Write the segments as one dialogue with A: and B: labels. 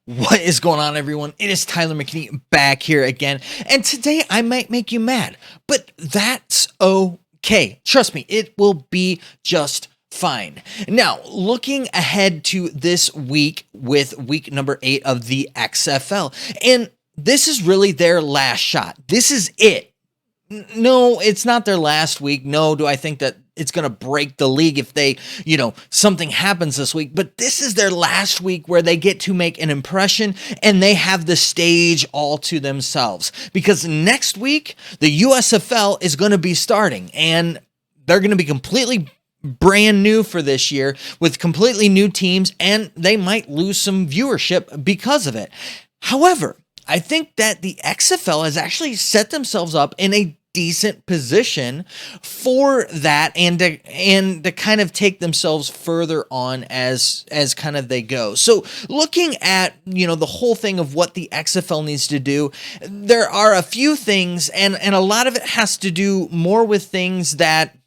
A: What is going on, everyone? It is Tyler McKinney back here again, and today I might make you mad, but that's okay. Trust me, it will be just fine. Now, looking ahead to this week with week number 8 of the XFL, and this is really their last shot. This is it. No, it's not their last week. No, do I think that it's going to break the league if they, something happens this week. But this is their last week where they get to make an impression and they have the stage all to themselves. Because next week, the USFL is going to be starting and they're going to be completely brand new for this year with completely new teams, and they might lose some viewership because of it. However, I think that the XFL has actually set themselves up in a decent position for that and to kind of take themselves further on as kind of they go. So looking at, the whole thing of what the XFL needs to do, there are a few things, and a lot of it has to do more with things that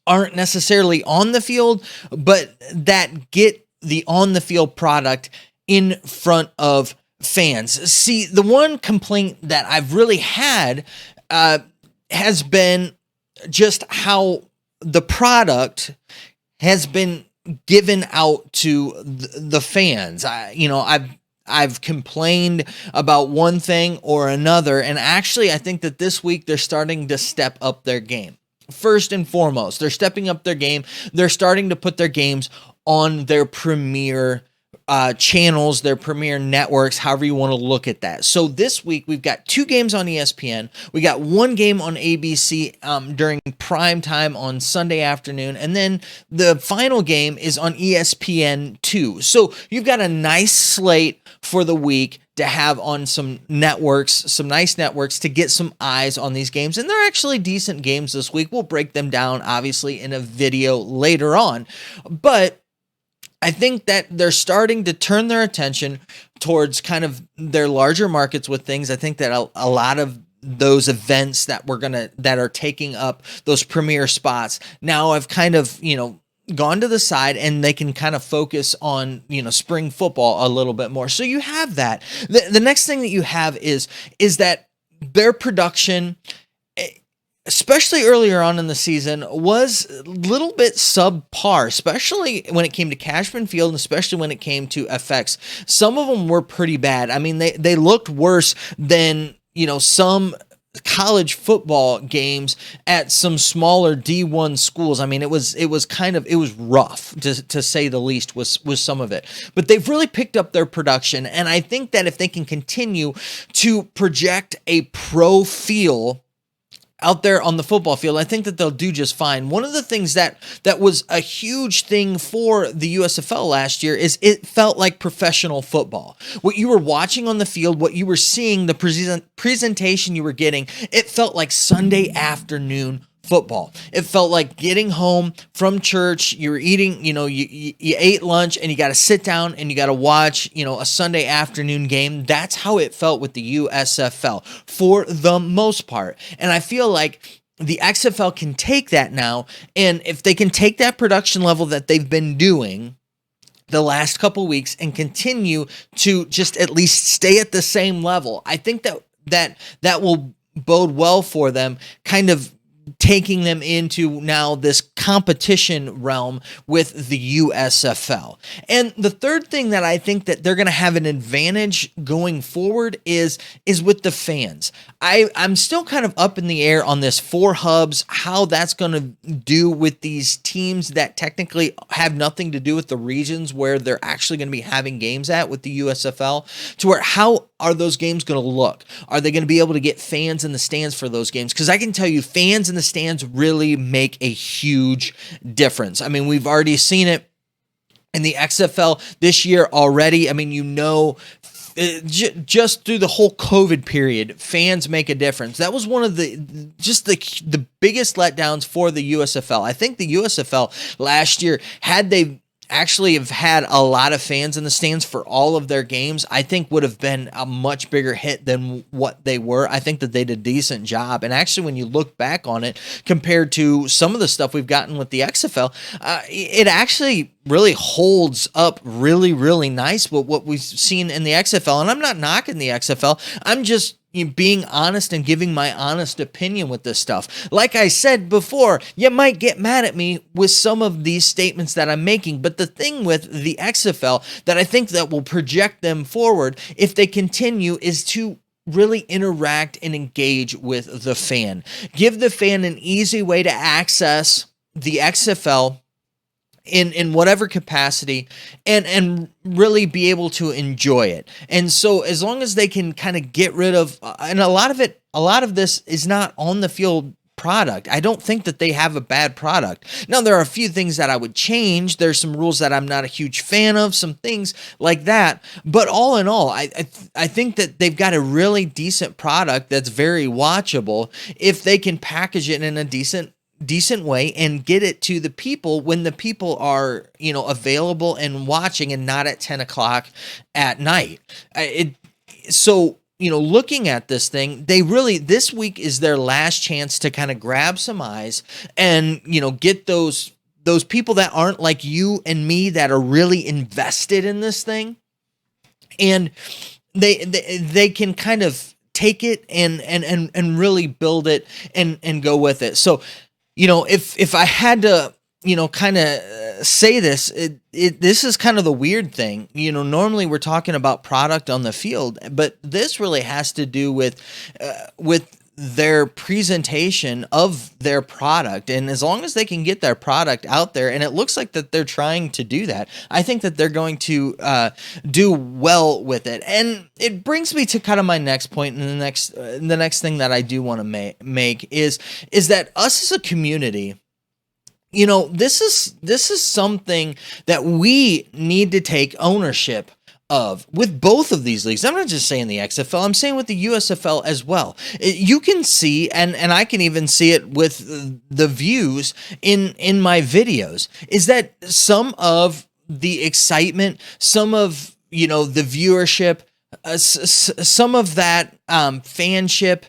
A: aren't necessarily on the field, but that get the on the field product in front of fans. See, the one complaint that I've really had has been just how the product has been given out to the fans. I've complained about one thing or another, and actually I think that this week they're starting to step up their game. First and foremost, they're stepping up their game. They're starting to put their games on their premier channels, their premier networks, however you want to look at that. So this week we've got 2 games on ESPN. We got 1 game on ABC during prime time on Sunday afternoon, and then the final game is on ESPN2. So you've got a nice slate for the week to have on some networks, some nice networks to get some eyes on these games. And they're actually decent games this week. We'll break them down, obviously, in a video later on. But I think that they're starting to turn their attention towards kind of their larger markets with things. I think that a lot of those events that are taking up those premier spots now have kind of, gone to the side, and they can kind of focus on, spring football a little bit more. So you have that. The next thing that you have is that their production, especially earlier on in the season, was a little bit subpar, especially when it came to Cashman Field and especially when it came to FX. Some of them were pretty bad. I mean, they looked worse than, some college football games at some smaller D1 schools. I mean, it was rough to say the least was some of it. But they've really picked up their production, and I think that if they can continue to project a pro feel out there on the football field, I think that they'll do just fine. One of the things that was a huge thing for the USFL last year is it felt like professional football. What you were watching on the field, what you were seeing, the presentation you were getting, it felt like Sunday afternoon football. It felt like getting home from church, you were eating, you ate lunch and you got to sit down and you got to watch, a Sunday afternoon game. That's how it felt with the USFL for the most part. And I feel like the XFL can take that now, and if they can take that production level that they've been doing the last couple weeks and continue to just at least stay at the same level, I think that will bode well for them, kind of taking them into now this competition realm with the USFL. And the third thing that I think that they're going to have an advantage going forward is with the fans. I'm still kind of up in the air on this 4 hubs, how that's going to do with these teams that technically have nothing to do with the regions where they're actually going to be having games at with the USFL, to where how are those games going to look? Are they going to be able to get fans in the stands for those games? Because I can tell you, fans in the stands really make a huge difference. I mean, we've already seen it in the XFL this year already. I mean, just through the whole COVID period, fans make a difference. That was one of the biggest letdowns for the USFL. I think the USFL last year, had they actually have had a lot of fans in the stands for all of their games, I think would have been a much bigger hit than what they were. I think that they did a decent job. And actually, when you look back on it, compared to some of the stuff we've gotten with the XFL, it actually really holds up really, really nice with what we've seen in the XFL. And I'm not knocking the XFL. I'm just being honest and giving my honest opinion with this stuff. Like I said before, you might get mad at me with some of these statements that I'm making, but the thing with the XFL that I think that will project them forward if they continue is to really interact and engage with the fan. Give the fan an easy way to access the XFL in whatever capacity and really be able to enjoy it. And so as long as they can kind of get rid of, and a lot of this is not on the field product. I don't think that they have a bad product. Now, there are a few things that I would change. There's some rules that I'm not a huge fan of, some things like that. But all in all, I think that they've got a really decent product that's very watchable if they can package it in a decent way and get it to the people when the people are, available and watching, and not at 10 o'clock at night. Looking at this thing, this week is their last chance to kind of grab some eyes and, get those people that aren't like you and me that are really invested in this thing. And they can kind of take it and really build it and go with it. So, if I had to, kind of say this, this is kind of the weird thing. Normally we're talking about product on the field, but this really has to do with their presentation of their product. And as long as they can get their product out there, and it looks like that they're trying to do that, I think that they're going to do well with it. And it brings me to kind of my next point, and the next thing that I do want to make is that us as a community, this is something that we need to take ownership of with both of these leagues. I'm not just saying the XFL, I'm saying with the USFL as well. You can see, and I can even see it with the views in my videos, is that some of the excitement, some of, the viewership, some of that fanship,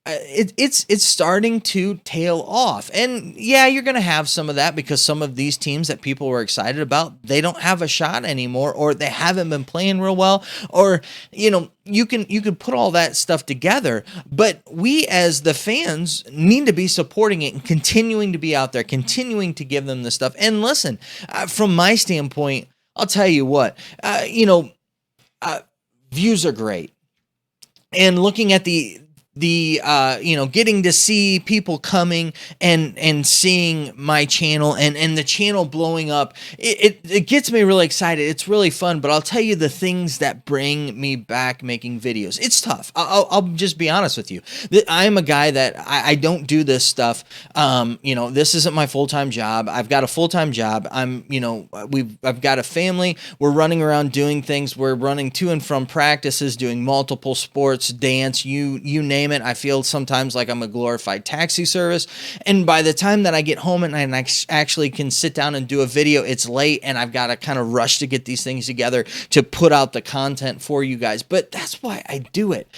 A: it's starting to tail off. And yeah, you're going to have some of that because some of these teams that people were excited about, they don't have a shot anymore, or they haven't been playing real well, or, you can put all that stuff together. But we as the fans need to be supporting it and continuing to be out there, continuing to give them the stuff. And listen, from my standpoint, I'll tell you what, views are great. And looking at the getting to see people coming and seeing my channel and the channel blowing up, it gets me really excited. It's really fun. But I'll tell you the things that bring me back making videos. It's tough. I'll just be honest with you. I'm a guy that I don't do this stuff. This isn't my full-time job. I've got a full-time job. I've got a family. We're running around doing things. We're running to and from practices, doing multiple sports, dance, you name it. I feel sometimes like I'm a glorified taxi service. And by the time that I get home and I actually can sit down and do a video, it's late and I've got to kind of rush to get these things together to put out the content for you guys. But that's why I do it.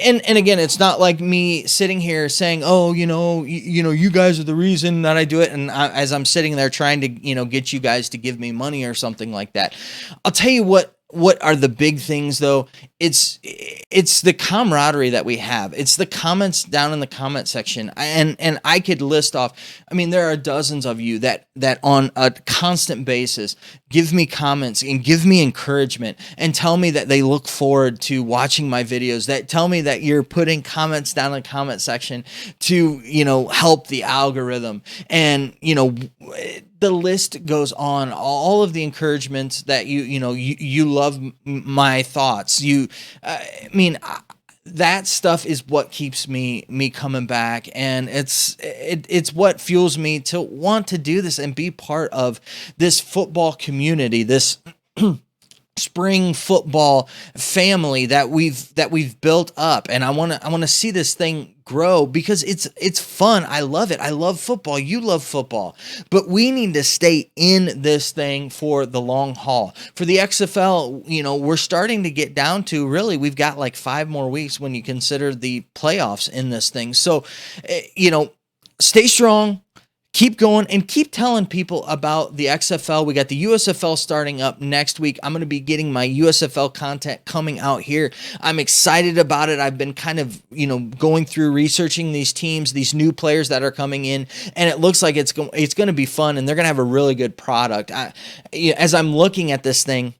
A: And again, it's not like me sitting here saying, oh, you guys are the reason that I do it. And as I'm sitting there trying to, get you guys to give me money or something like that. I'll tell you what are the big things though? It's the camaraderie that we have. It's the comments down in the comment section. And I could list off, there are dozens of you that on a constant basis give me comments and give me encouragement and tell me that they look forward to watching my videos, that tell me that you're putting comments down in the comment section to, help the algorithm. And, the list goes on. All of the encouragements that you love my thoughts. That stuff is what keeps me coming back, and it's what fuels me to want to do this and be part of this football community, this spring football family that we've built up. And I want to see this thing grow because it's fun. I love it. I love football. You love football. But we need to stay in this thing for the long haul. For the XFL, we're starting to get down to really we've got like 5 more weeks when you consider the playoffs in this thing. So, stay strong. Keep going and keep telling people about the XFL. We got the USFL starting up next week. I'm going to be getting my USFL content coming out here. I'm excited about it. I've been kind of, going through researching these teams, these new players that are coming in, and it looks like it's going to be fun, and they're going to have a really good product. As I'm looking at this thing,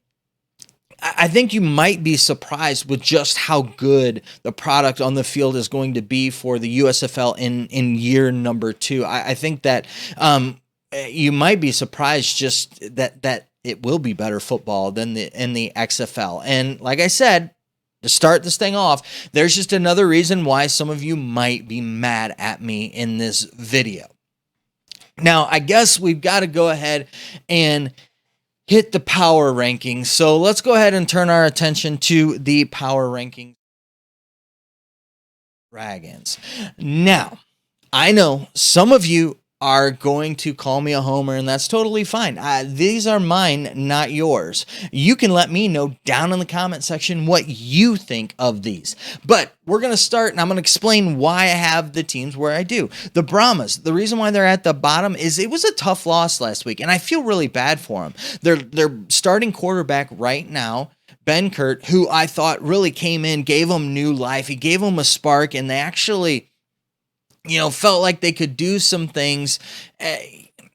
A: I think you might be surprised with just how good the product on the field is going to be for the USFL in year number 2. I think that you might be surprised just that it will be better football than in the XFL. And like I said, to start this thing off, there's just another reason why some of you might be mad at me in this video. Now, I guess we've got to go ahead and hit the power rankings. So let's go ahead and turn our attention to the power rankings. Dragons. Now, I know some of you are going to call me a homer, and that's totally fine. These are mine, not yours. You can let me know down in the comment section what you think of these. But we're going to start, and I'm going to explain why I have the teams where I do. The Brahmas, the reason why they're at the bottom is it was a tough loss last week, and I feel really bad for them. They're starting quarterback right now, Ben Kurt, who I thought really came in, gave them new life. He gave them a spark, and they actually felt like they could do some things.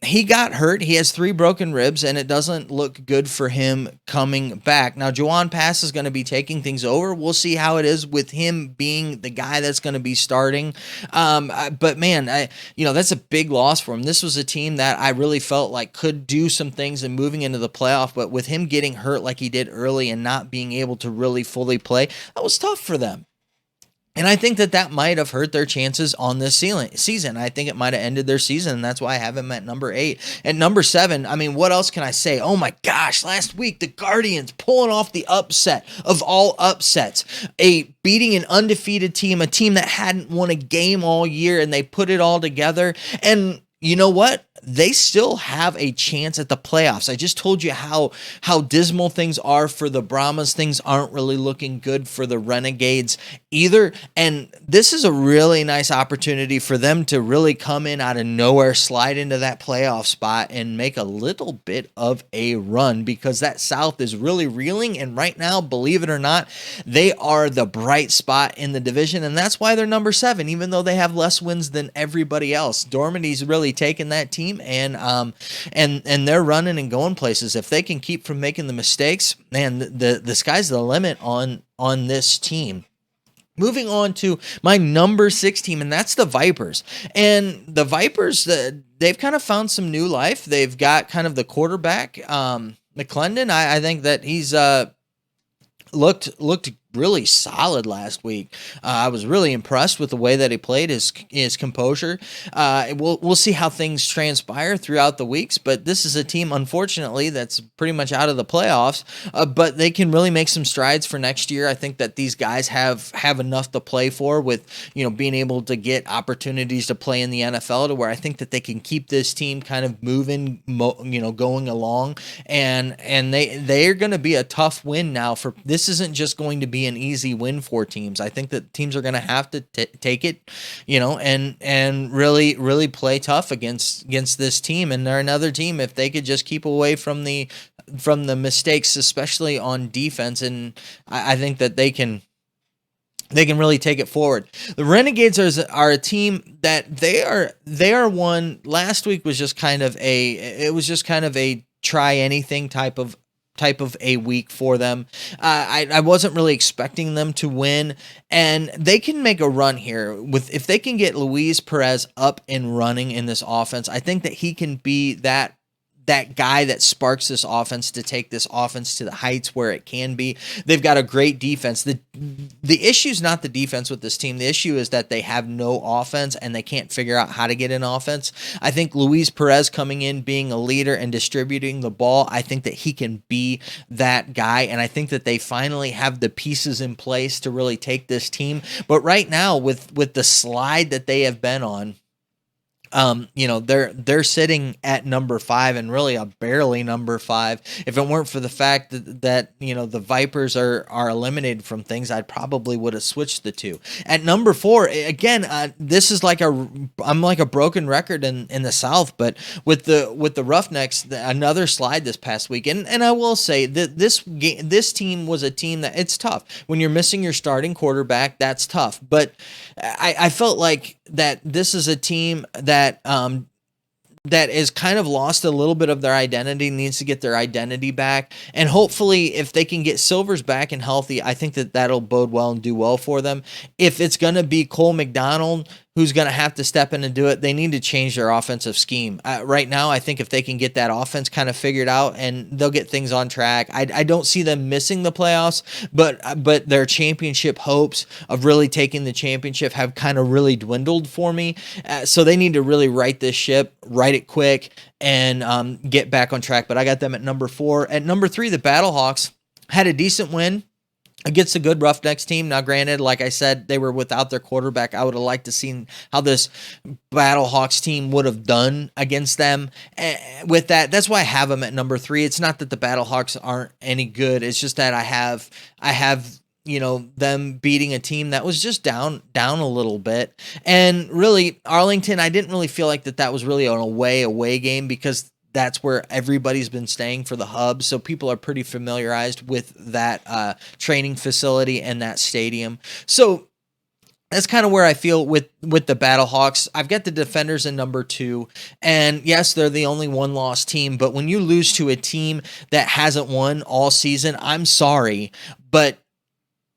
A: He got hurt. He has 3 broken ribs, and it doesn't look good for him coming back. Now, Juwan Pass is going to be taking things over. We'll see how it is with him being the guy that's going to be starting. But man, that's a big loss for him. This was a team that I really felt like could do some things and moving into the playoff, but with him getting hurt like he did early and not being able to really fully play, that was tough for them. And I think that might have hurt their chances on this season. I think it might have ended their season, and that's why I have them at number 8. At number 7, I mean, what else can I say? Oh my gosh, last week, the Guardians pulling off the upset of all upsets. Beating an undefeated team, a team that hadn't won a game all year, and they put it all together. And you know what? They still have a chance at the playoffs. I just told you how dismal things are for the Brahmas. Things aren't really looking good for the Renegades either. And this is a really nice opportunity for them to really come in out of nowhere, slide into that playoff spot, and make a little bit of a run, because that South is really reeling. And right now, believe it or not, they are the bright spot in the division. And that's why they're number 7, even though they have less wins than everybody else. Dormity's really taken that team, and they're running and going places. If they can keep from making the mistakes, man, the sky's the limit on this team. Moving on to my number 6 team, and that's the Vipers. And the Vipers, they've kind of found some new life. They've got kind of the quarterback, McClendon. I think that he's looked really solid last week. I was really impressed with the way that he played, his composure. We'll see how things transpire throughout the weeks, but this is a team, unfortunately, that's pretty much out of the playoffs, but they can really make some strides for next year. I think that these guys have enough to play for, with being able to get opportunities to play in the NFL, to where I think that they can keep this team kind of moving, going along, and they're going to be a tough win now. For this isn't just going to be an easy win for teams. I think that teams are going to have to take it, and really play tough against this team. And they're another team, if they could just keep away from the mistakes, especially on defense, and I think that they can really take it forward. The Renegades are a team that they are one. Last week was just kind of a try anything type of a week for them. I wasn't really expecting them to win, and they can make a run here if they can get Luis Perez up and running in this offense. I think that he can be that that guy that sparks this offense to take this offense to the heights where it can be. They've got a great defense. The issue is not the defense with this team. The issue is that they have no offense and they can't figure out how to get in offense. I think Luis Perez coming in, being a leader and distributing the ball, I think that he can be that guy. And I think that they finally have the pieces in place to really take this team. But right now, with the slide that they have been on, they're sitting at number 5 and really a barely number 5. If it weren't for the fact that the Vipers are eliminated from things, I probably would have switched the two. At number 4, again, this is I'm like a broken record in the South, but with the Roughnecks, another slide this past week, and I will say that this team was a team that it's tough when you're missing your starting quarterback. That's tough, but I felt like that this is a team that is kind of lost a little bit of their identity, needs to get their identity back. And hopefully if they can get Silvers back and healthy, I think that that'll bode well and do well for them. If it's going to be Cole McDonald who's going to have to step in and do it, they need to change their offensive scheme. Right now, I think if they can get that offense kind of figured out and they'll get things on track, I don't see them missing the playoffs, but their championship hopes of really taking the championship have kind of really dwindled for me. So they need to really right this ship, right it quick, and get back on track. But I got them at number 4. At number 3, the Battlehawks had a decent win against a good Roughnecks team. Now, granted, like I said, they were without their quarterback. I would have liked to seen how this Battlehawks team would have done against them. With that, that's why I have them at number 3. It's not that the Battlehawks aren't any good. It's just that I have them beating a team that was just down a little bit. And really, Arlington, I didn't really feel like that was really an away game because that's where everybody's been staying for the hub. So people are pretty familiarized with that training facility and that stadium. So that's kind of where I feel with the Battlehawks. I've got the Defenders in number 2. And yes, they're the only one-loss team. But when you lose to a team that hasn't won all season, I'm sorry, but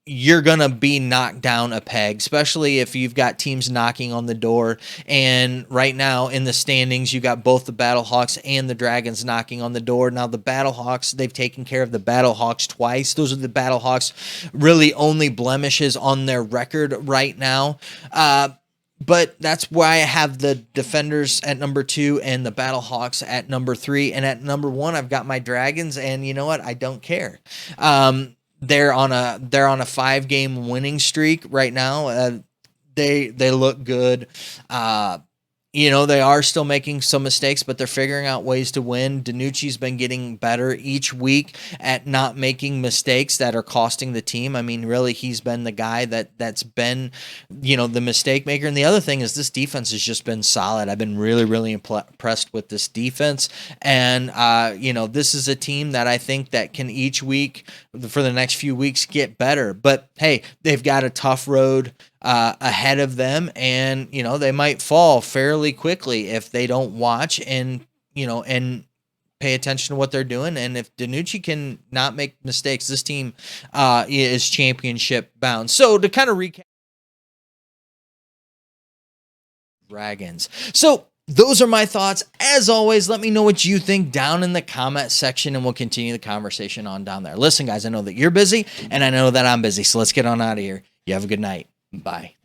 A: you're going to be knocked down a peg, especially if you've got teams knocking on the door. And right now in the standings, you got both the Battlehawks and the Dragons knocking on the door. Now the Battlehawks, they've taken care of the Battlehawks twice. Those are the Battlehawks' really only blemishes on their record right now. But that's why I have the Defenders at number 2 and the Battlehawks at number 3. And at number 1, I've got my Dragons. And you know what? I don't care. They're on a 5-game winning streak right now. They look good. They are still making some mistakes, but they're figuring out ways to win. DiNucci's been getting better each week at not making mistakes that are costing the team. I mean, really, he's been the guy that's been, the mistake maker. And the other thing is this defense has just been solid. I've been really, really impressed with this defense. And, this is a team that I think that can each week for the next few weeks get better. But, hey, they've got a tough road ahead of them, and they might fall fairly quickly if they don't watch and pay attention to what they're doing. And if DiNucci can not make mistakes, this team is championship bound. So to kind of recap, Dragons. So those are my thoughts. As always, let me know what you think down in the comment section, and we'll continue the conversation on down there. Listen, guys, I know that you're busy, and I know that I'm busy, so let's get on out of here. You have a good night. Bye.